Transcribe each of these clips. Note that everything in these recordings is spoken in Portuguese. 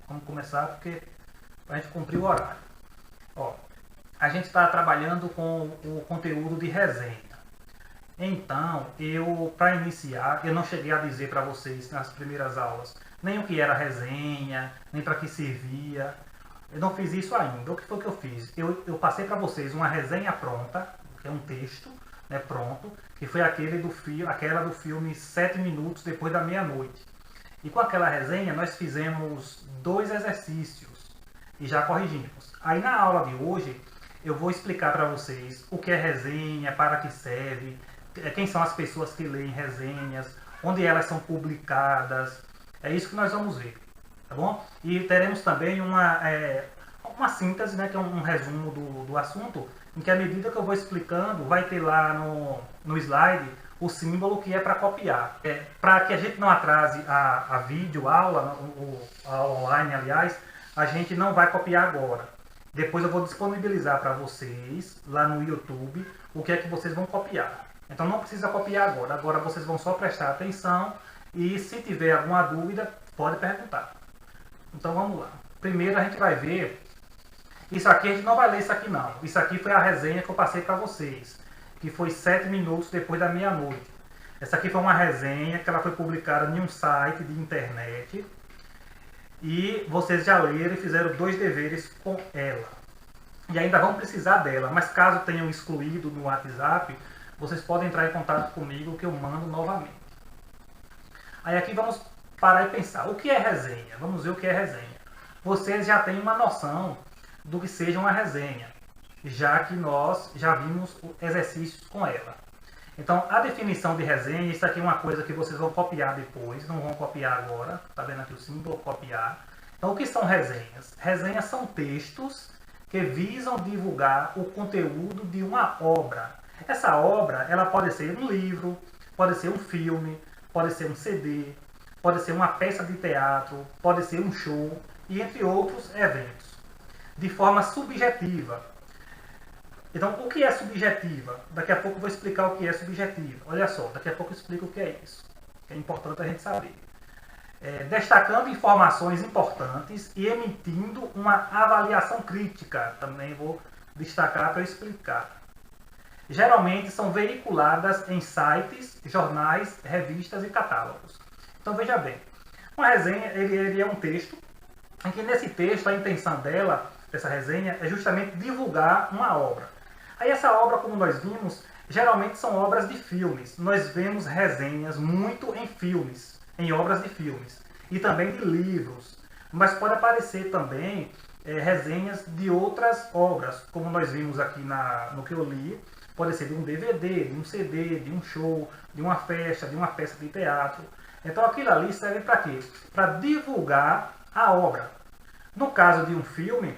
Vamos começar porque a gente cumprir o horário. Ó, a gente está trabalhando com o conteúdo de resenha. Então, para iniciar, eu não cheguei a dizer para vocês nas primeiras aulas nem o que era resenha, nem para que servia. Eu não fiz isso ainda. O que foi que eu fiz? Eu passei para vocês uma resenha pronta, que é um texto, né, pronto, que foi aquela do filme 7 minutos depois da meia-noite. E com aquela resenha nós fizemos 2 exercícios e já corrigimos. Aí na aula de hoje eu vou explicar para vocês o que é resenha, para que serve, quem são as pessoas que leem resenhas, onde elas são publicadas. É isso que nós vamos ver, tá bom? E teremos também uma síntese, né, que é um resumo do assunto, em que à medida que eu vou explicando, vai ter lá no slide o símbolo que é para copiar. Para que a gente não atrase a vídeo, a aula online, aliás, a gente não vai copiar agora. Depois eu vou disponibilizar para vocês, lá no YouTube, o que é que vocês vão copiar. Então não precisa copiar agora. Agora vocês vão só prestar atenção e se tiver alguma dúvida, pode perguntar. Então vamos lá. Primeiro a gente vai ver... Isso aqui a gente não vai ler isso aqui não. Isso aqui foi a resenha que eu passei para vocês, que foi 7 minutos depois da meia-noite. Essa aqui foi uma resenha que ela foi publicada em um site de internet. E vocês já leram e fizeram 2 deveres com ela. E ainda vão precisar dela, mas caso tenham excluído no WhatsApp, vocês podem entrar em contato comigo que eu mando novamente. Aí aqui vamos parar e pensar, o que é resenha? Vamos ver o que é resenha. Vocês já têm uma noção do que seja uma resenha, já que nós já vimos exercícios com ela. Então, a definição de resenha, isso aqui é uma coisa que vocês vão copiar depois, não vão copiar agora, tá vendo aqui o símbolo, copiar. Então, o que são resenhas? Resenhas são textos que visam divulgar o conteúdo de uma obra. Essa obra, ela pode ser um livro, pode ser um filme, pode ser um CD, pode ser uma peça de teatro, pode ser um show, e entre outros eventos, de forma subjetiva. Então, o que é subjetiva? Daqui a pouco eu vou explicar o que é subjetiva. Olha só, daqui a pouco eu explico o que é isso. É importante a gente saber. Destacando informações importantes e emitindo uma avaliação crítica. Também vou destacar para explicar. Geralmente são veiculadas em sites, jornais, revistas e catálogos. Então, veja bem. Uma resenha ele é um texto, em que nesse texto a intenção dessa resenha, é justamente divulgar uma obra. Aí essa obra, como nós vimos, geralmente são obras de filmes. Nós vemos resenhas muito em filmes, em obras de filmes. E também de livros. Mas pode aparecer também resenhas de outras obras, como nós vimos aqui no que eu li. Pode ser de um DVD, de um CD, de um show, de uma festa, de uma peça de teatro. Então aquilo ali serve para quê? Para divulgar a obra. No caso de um filme,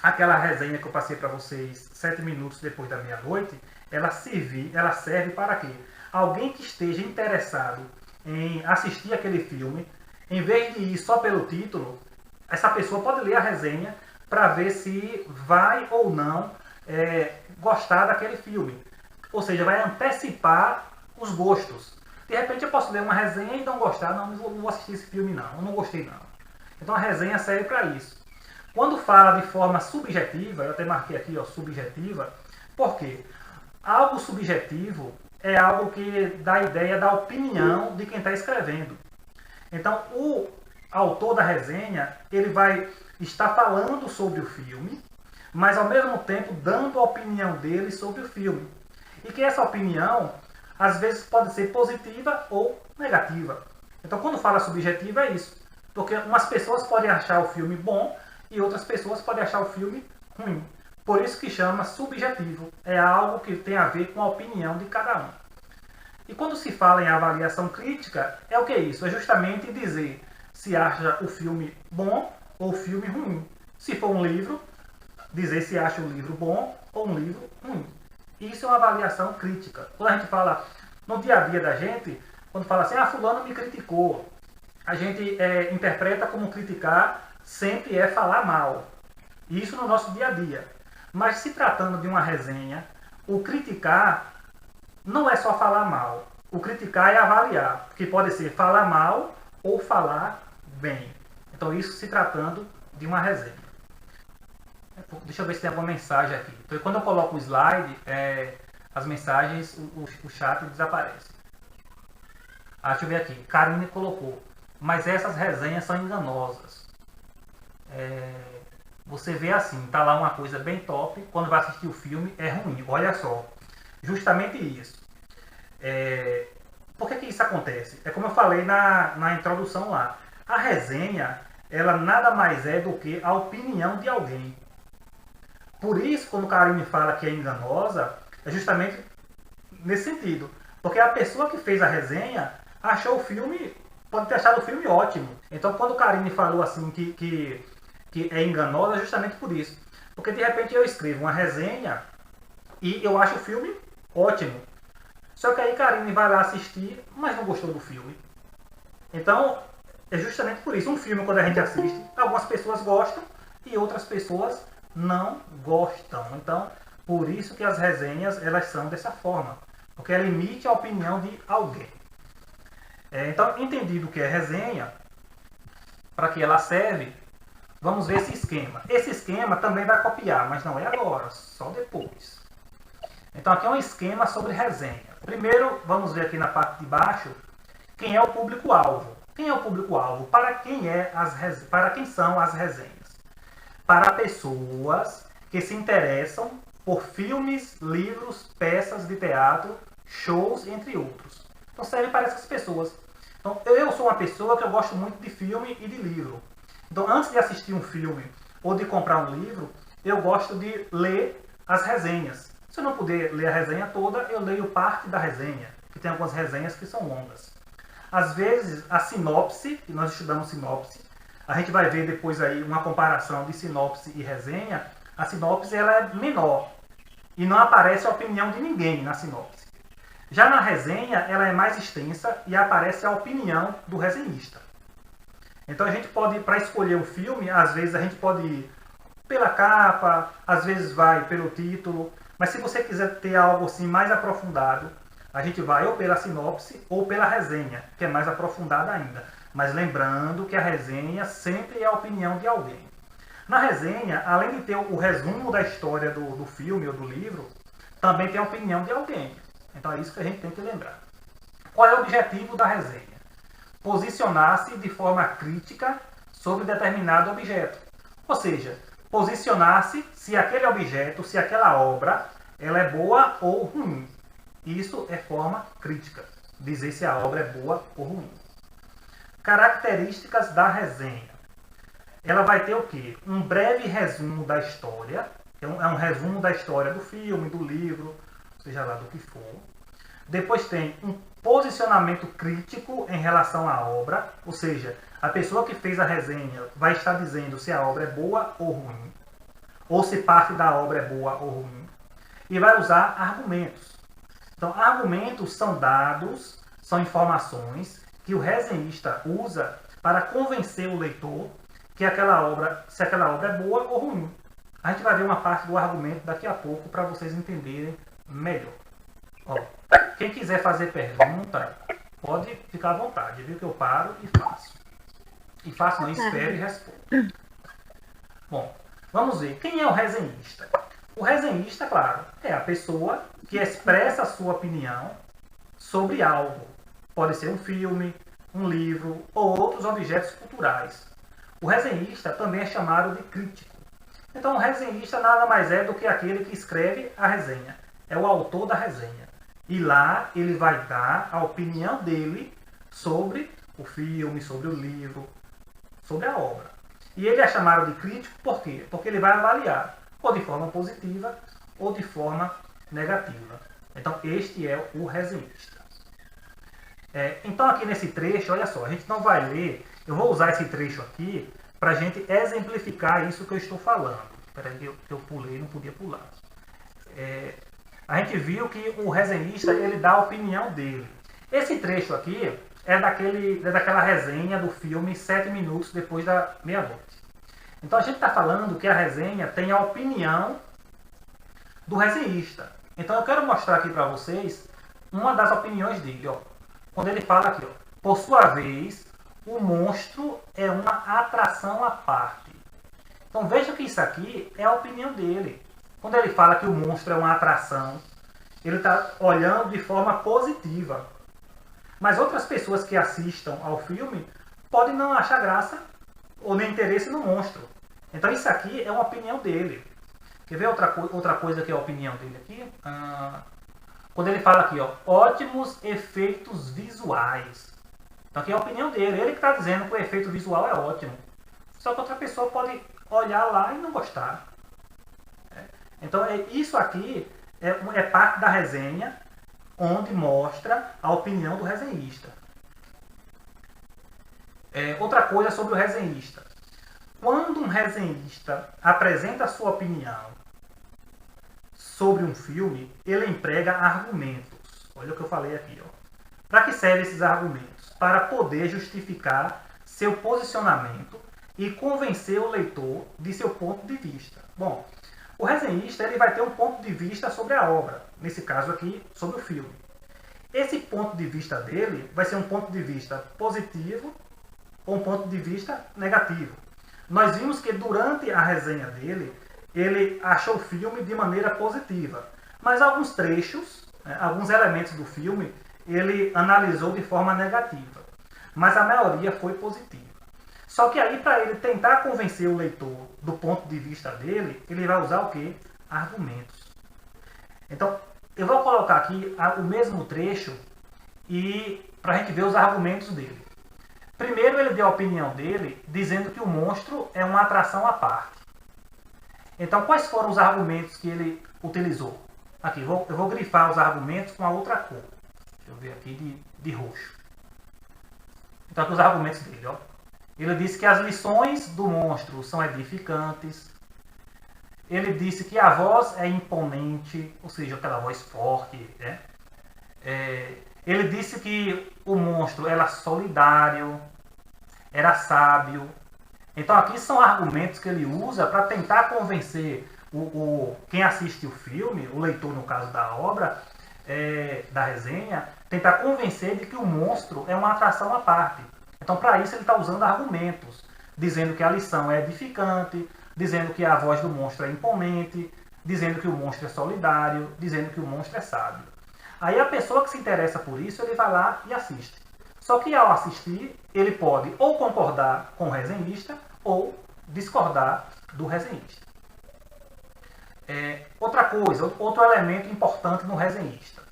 aquela resenha que eu passei para vocês 7 minutos depois da meia-noite, ela serve para quê? Alguém que esteja interessado em assistir aquele filme, em vez de ir só pelo título, essa pessoa pode ler a resenha para ver se vai ou não gostar daquele filme. Ou seja, vai antecipar os gostos. De repente eu posso ler uma resenha e não gostar, não vou assistir esse filme não, eu não gostei não. Então a resenha serve para isso. Quando fala de forma subjetiva, eu até marquei aqui, ó, subjetiva, por quê? Algo subjetivo é algo que dá a ideia da opinião de quem está escrevendo. Então o autor da resenha, ele vai estar falando sobre o filme, mas ao mesmo tempo dando a opinião dele sobre o filme. E que essa opinião, às vezes, pode ser positiva ou negativa. Então quando fala subjetiva é isso. Porque umas pessoas podem achar o filme bom e outras pessoas podem achar o filme ruim. Por isso que chama subjetivo. É algo que tem a ver com a opinião de cada um. E quando se fala em avaliação crítica, é o que é isso? É justamente dizer se acha o filme bom ou o filme ruim. Se for um livro, dizer se acha o livro bom ou um livro ruim. Isso é uma avaliação crítica. Quando a gente fala no dia a dia da gente, quando fala assim, fulano me criticou, a gente interpreta como criticar sempre é falar mal. Isso no nosso dia a dia. Mas se tratando de uma resenha, o criticar não é só falar mal. O criticar é avaliar, que pode ser falar mal ou falar bem. Então Então isso se tratando de uma resenha. Deixa eu ver se tem alguma mensagem aqui. Então quando eu coloco o slide, as mensagens, o chat desaparece. Deixa eu ver aqui. Karine colocou. Mas essas resenhas são enganosas. Você vê assim, tá lá uma coisa bem top, quando vai assistir o filme é ruim. Olha só. Justamente isso. Por que isso acontece? É como eu falei na introdução lá. A resenha, ela nada mais é do que a opinião de alguém. Por isso, quando o Karine fala que é enganosa, é justamente nesse sentido. Porque a pessoa que fez a resenha achou o filme, pode ter achado o filme ótimo. Então, quando o Karine falou assim que é enganosa, é justamente por isso. Porque de repente eu escrevo uma resenha e eu acho o filme ótimo. Só que aí Karine vai lá assistir, mas não gostou do filme. Então, é justamente por isso. Um filme, quando a gente assiste, algumas pessoas gostam e outras pessoas não gostam. Então, por isso que as resenhas, elas são dessa forma. Porque ela emite a opinião de alguém. Então, entendido o que é resenha, para que ela serve, vamos ver esse esquema. Esse esquema também vai copiar, mas não é agora, só depois. Então, aqui é um esquema sobre resenha. Primeiro, vamos ver aqui na parte de baixo, quem é o público-alvo. Quem é o público-alvo? Para quem são as resenhas? Para pessoas que se interessam por filmes, livros, peças de teatro, shows, entre outros. Então serve para essas pessoas. Então eu sou uma pessoa que eu gosto muito de filme e de livro. Então antes de assistir um filme ou de comprar um livro, eu gosto de ler as resenhas. Se eu não puder ler a resenha toda, eu leio parte da resenha, que tem algumas resenhas que são longas. Às vezes a sinopse, que nós estudamos sinopse, a gente vai ver depois aí uma comparação de sinopse e resenha. A sinopse ela é menor e não aparece a opinião de ninguém na sinopse. Já na resenha ela é mais extensa e aparece a opinião do resenhista. Então a gente pode, para escolher um filme, às vezes a gente pode ir pela capa, às vezes vai pelo título, mas se você quiser ter algo assim mais aprofundado, a gente vai ou pela sinopse ou pela resenha, que é mais aprofundada ainda. Mas lembrando que a resenha sempre é a opinião de alguém. Na resenha, além de ter o resumo da história do filme ou do livro, também tem a opinião de alguém. Então é isso que a gente tem que lembrar. Qual é o objetivo da resenha? Posicionar-se de forma crítica sobre determinado objeto. Ou seja, posicionar-se se aquele objeto, se aquela obra, ela é boa ou ruim. Isso é forma crítica. Dizer se a obra é boa ou ruim. Características da resenha. Ela vai ter o quê? Um breve resumo da história. É um resumo da história do filme, do livro, seja lá do que for. Depois tem um posicionamento crítico em relação à obra. Ou seja, a pessoa que fez a resenha vai estar dizendo se a obra é boa ou ruim. Ou se parte da obra é boa ou ruim. E vai usar argumentos. Então, argumentos são dados, são informações que o resenhista usa para convencer o leitor que aquela obra, se aquela obra é boa ou ruim. A gente vai ver uma parte do argumento daqui a pouco para vocês entenderem melhor. Quem quiser fazer pergunta, pode ficar à vontade, viu? Que eu paro e faço. E faço, não, espero e respondo. Bom, vamos ver. Quem é o resenhista? O resenhista, claro, é a pessoa que expressa a sua opinião sobre algo. Pode ser um filme, um livro ou outros objetos culturais. O resenhista também é chamado de crítico. Então, o resenhista nada mais é do que aquele que escreve a resenha. É o autor da resenha. E lá ele vai dar a opinião dele sobre o filme, sobre o livro, sobre a obra. E ele é chamado de crítico por quê? Porque ele vai avaliar, ou de forma positiva, ou de forma negativa. Então, este é o resenhista. Então, aqui nesse trecho, olha só, a gente não vai ler, eu vou usar esse trecho aqui para a gente exemplificar isso que eu estou falando. Espera aí, eu pulei, não podia pular. A gente viu que o resenhista, ele dá a opinião dele. Esse trecho aqui é daquela resenha do filme 7 minutos depois da meia-noite. Então, a gente está falando que a resenha tem a opinião do resenhista. Então, eu quero mostrar aqui para vocês uma das opiniões dele. Quando ele fala aqui, por sua vez, o monstro é uma atração à parte. Então veja que isso aqui é a opinião dele. Quando ele fala que o monstro é uma atração, ele está olhando de forma positiva. Mas outras pessoas que assistam ao filme podem não achar graça ou nem interesse no monstro. Então isso aqui é uma opinião dele. Quer ver outra coisa que é a opinião dele aqui? Quando ele fala aqui, ó, ótimos efeitos visuais. Então aqui é a opinião dele. Ele que está dizendo que o efeito visual é ótimo. Só que outra pessoa pode olhar lá e não gostar. Então isso aqui é parte da resenha onde mostra a opinião do resenhista. Outra coisa sobre o resenhista. Quando um resenhista apresenta a sua opinião sobre um filme, ele emprega argumentos. Olha o que eu falei aqui. Para que servem esses argumentos? Para poder justificar seu posicionamento e convencer o leitor de seu ponto de vista. Bom, o resenhista ele vai ter um ponto de vista sobre a obra, nesse caso aqui, sobre o filme. Esse ponto de vista dele vai ser um ponto de vista positivo ou um ponto de vista negativo. Nós vimos que durante a resenha dele, ele achou o filme de maneira positiva. Mas alguns trechos, alguns elementos do filme, ele analisou de forma negativa. Mas a maioria foi positiva. Só que aí, para ele tentar convencer o leitor do ponto de vista dele, ele vai usar o quê? Argumentos. Então, eu vou colocar aqui o mesmo trecho e para a gente ver os argumentos dele. Primeiro, ele deu a opinião dele dizendo que o monstro é uma atração à parte. Então, quais foram os argumentos que ele utilizou? Aqui, eu vou grifar os argumentos com a outra cor. Deixa eu ver aqui de roxo. Então, aqui os argumentos dele. Ó. Ele disse que as lições do monstro são edificantes. Ele disse que a voz é imponente, ou seja, aquela voz forte. Né? Ele disse que o monstro era solidário, era sábio. Então aqui são argumentos que ele usa para tentar convencer quem assiste o filme, o leitor no caso da obra, da resenha, tentar convencer de que o monstro é uma atração à parte. Então para isso ele está usando argumentos, dizendo que a lição é edificante, dizendo que a voz do monstro é imponente, dizendo que o monstro é solidário, dizendo que o monstro é sábio. Aí a pessoa que se interessa por isso, ele vai lá e assiste. Só que ao assistir, ele pode ou concordar com o resenhista ou discordar do resenhista. Outra coisa, outro elemento importante no resenhista.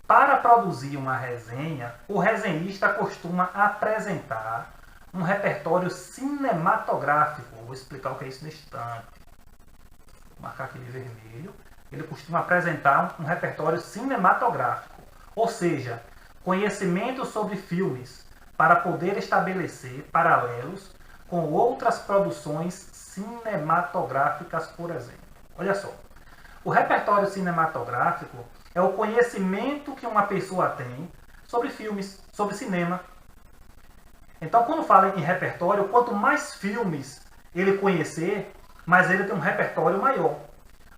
Para produzir uma resenha, o resenhista costuma apresentar um repertório cinematográfico. Vou explicar o que é isso neste instante. Vou marcar aqui de vermelho. Ele costuma apresentar um repertório cinematográfico, ou seja, conhecimento sobre filmes para poder estabelecer paralelos com outras produções cinematográficas, por exemplo. Olha só, o repertório cinematográfico é o conhecimento que uma pessoa tem sobre filmes, sobre cinema. Então, quando fala em repertório, quanto mais filmes ele conhecer, mais ele tem um repertório maior.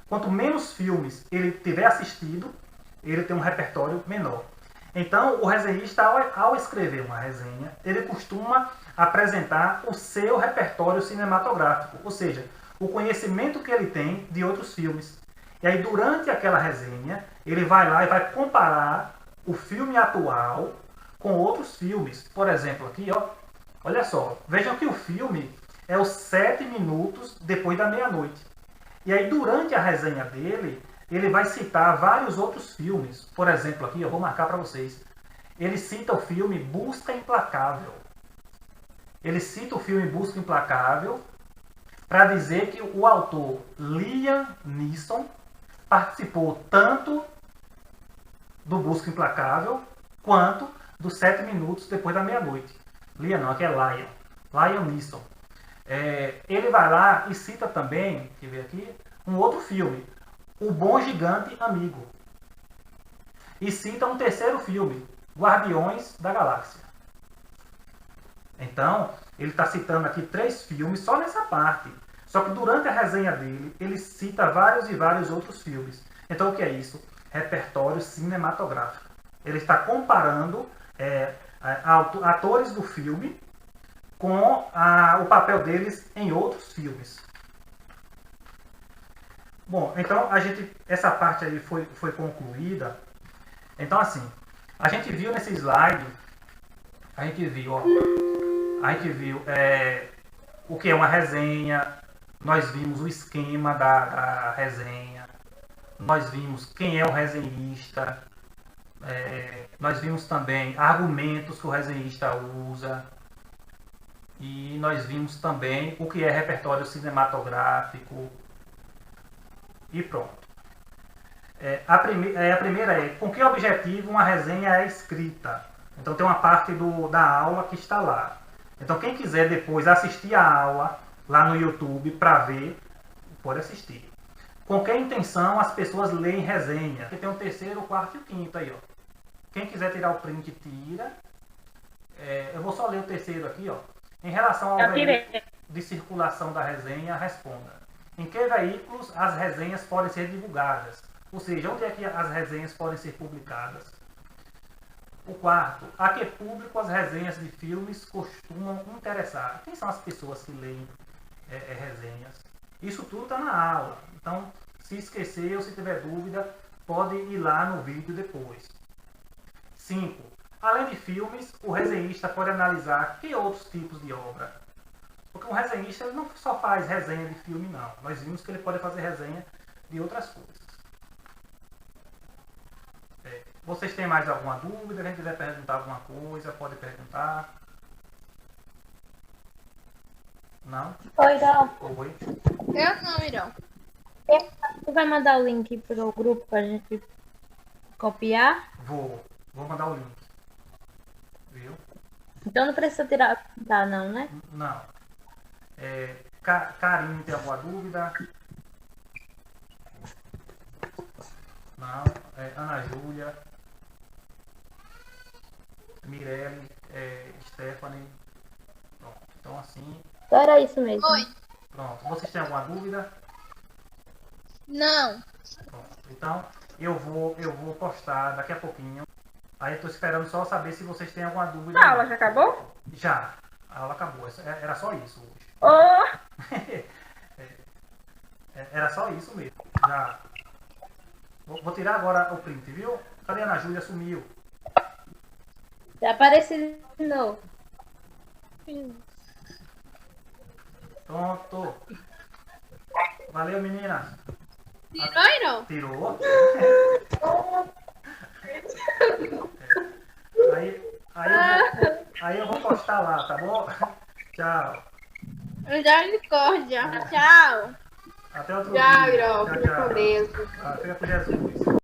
Quanto menos filmes ele tiver assistido, ele tem um repertório menor. Então, o resenhista, ao escrever uma resenha, ele costuma apresentar o seu repertório cinematográfico, ou seja, o conhecimento que ele tem de outros filmes. E aí, durante aquela resenha, ele vai lá e vai comparar o filme atual com outros filmes. Por exemplo, aqui, ó, olha só, vejam que o filme é os 7 minutos depois da meia-noite. E aí, durante a resenha dele, ele vai citar vários outros filmes. Por exemplo, aqui eu vou marcar para vocês. Ele cita o filme Busca Implacável. Ele cita o filme Busca Implacável para dizer que o autor Liam Neeson participou tanto do Busca Implacável quanto dos 7 minutos depois da meia-noite. Liam não, aqui é Liam Neeson. Ele vai lá e cita também, deixa eu ver aqui, um outro filme, O Bom Gigante Amigo. E cita um terceiro filme, Guardiões da Galáxia. Então, ele está citando aqui 3 filmes só nessa parte. Só que durante a resenha dele, ele cita vários e vários outros filmes. Então, o que é isso? Repertório cinematográfico. Ele está comparando atores do filme com o papel deles em outros filmes. Bom, então essa parte aí foi concluída. Então assim, a gente viu nesse slide, a gente viu o que é uma resenha, nós vimos o esquema da resenha, nós vimos quem é o resenhista, nós vimos também argumentos que o resenhista usa, e nós vimos também o que é repertório cinematográfico, e pronto. A primeira é com que objetivo uma resenha é escrita. Então tem uma parte da aula que está lá. Então quem quiser depois assistir a aula lá no YouTube para ver, pode assistir. Com que intenção as pessoas leem resenha? Aqui tem o terceiro, o quarto e o quinto aí, ó. Quem quiser tirar o print, tira. Eu vou só ler o terceiro aqui, ó. Em relação ao veículo de circulação da resenha, responda. Em que veículos as resenhas podem ser divulgadas? Ou seja, onde é que as resenhas podem ser publicadas? O quarto, a que público as resenhas de filmes costumam interessar? Quem são as pessoas que leem resenhas? Isso tudo está na aula. Então, se esquecer ou se tiver dúvida, pode ir lá no vídeo depois. 5. Além de filmes, o resenhista pode analisar que outros tipos de obra. Porque um resenhista ele não só faz resenha de filme, não. Nós vimos que ele pode fazer resenha de outras coisas. Vocês têm mais alguma dúvida? Quem quiser perguntar alguma coisa, pode perguntar. Não? Oi, Dal. Oi. Eu não, Irão. Tu vai mandar o link pro grupo pra gente copiar? Vou mandar o link. Viu? Então não precisa tirar, tá, não, né? Não. Karine, tem alguma dúvida? Não. Ana Júlia. Mirelle. Stephanie. Pronto. Então assim. Então era isso mesmo. Oi. Pronto. Vocês têm alguma dúvida? Não. Pronto. Então eu vou postar daqui a pouquinho. Aí eu tô esperando só saber se vocês têm alguma dúvida. A aula já acabou? Já. A aula acabou. Era só isso hoje. Oh! Era só isso mesmo. Já. Vou tirar agora o print, viu? Cadê a Ana Júlia? Sumiu. Já apareci de novo. Pronto. Valeu, meninas. Tirou, Irão? Tirou. Aí eu vou postar lá, tá bom? Tchau. Misericórdia. Tchau. Até outro Tchau, vídeo. Irão. Fica com Deus. Fica com Jesus.